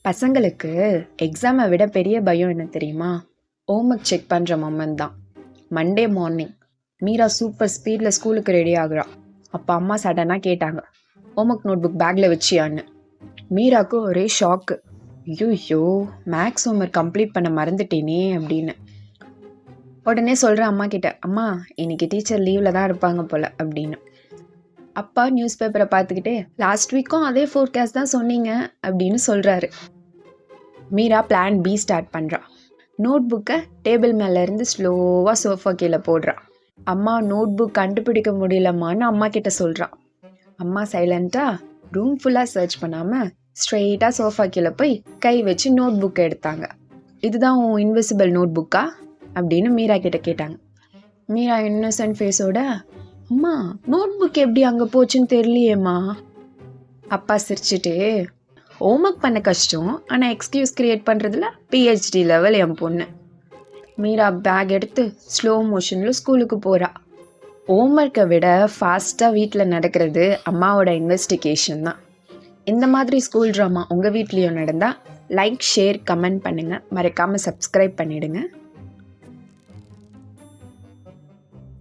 பசங்களுக்கு எக்ஸாமை விட பெரிய பயம் என்ன தெரியுமா? ஹோம்ஒர்க் செக் பண்ணுற மொமெண்ட் தான். மண்டே மார்னிங் மீரா சூப்பர் ஸ்பீடில் ஸ்கூலுக்கு ரெடி ஆகுறா. அப்போ அம்மா சடனாக கேட்டாங்க, ஹோம்ஒர்க் நோட் புக் பேக்கில் வச்சியான்னு. மீராவுக்கு ஒரே ஷாக்கு. ஐயோ, மேக்ஸ் ஹோம்ஒர்க் கம்ப்ளீட் பண்ண மறந்துட்டேனே அப்படின்னு. உடனே சொல்கிறேன் அம்மா கிட்ட, அம்மா இன்னைக்கு டீச்சர் லீவில் தான் இருப்பாங்க போல் அப்படின்னு. அப்பா நியூஸ் பேப்பரை பார்த்துக்கிட்டே, லாஸ்ட் வீக்கும் அதே ஃபோர்காஸ்ட் தான் சொன்னீங்க அப்படின்னு சொல்கிறாரு. மீரா பிளான் பி ஸ்டார்ட் பண்ணுறா. நோட் புக்கை டேபிள் மேலேருந்து ஸ்லோவாக சோஃபா கீழே போடுறா. அம்மா நோட் புக் கண்டுபிடிக்க முடியலம்மான்னு அம்மா கிட்ட சொல்கிறா. அம்மா சைலண்ட்டாக ரூம் ஃபுல்லாக சர்ச் பண்ணாமல் ஸ்ட்ரெயிட்டாக சோஃபா கீழே போய் கை வச்சு நோட் புக்கை எடுத்தாங்க. இதுதான் உன் இன்விசிபிள் நோட் புக்கா அப்படின்னு மீரா கிட்ட கேட்டாங்க. மீரா இன்னசென்ட் ஃபேஸோட, அம்மா நோட் புக் எப்படி அங்கே போச்சுன்னு தெரியலையேம்மா. அப்பா சிரிச்சுட்டே, ஹோம்ஒர்க் பண்ண கஷ்டம், ஆனால் எக்ஸ்கியூஸ் கிரியேட் பண்ணுறதுல பிஹெச்டி லெவல் என் பொண்ணு. மீரா பேக் எடுத்து ஸ்லோ மோஷனில் ஸ்கூலுக்கு போகிறா. ஹோம்ஒர்க்கை விட ஃபாஸ்ட்டாக வீட்டில் நடக்கிறது அம்மாவோட இன்வெஸ்டிகேஷன் தான். இந்த மாதிரி ஸ்கூல் ட்ராமா உங்கள் வீட்லேயும் நடந்தால் லைக், ஷேர், கமெண்ட் பண்ணுங்கள். மறக்காமல் சப்ஸ்கிரைப் பண்ணிவிடுங்க.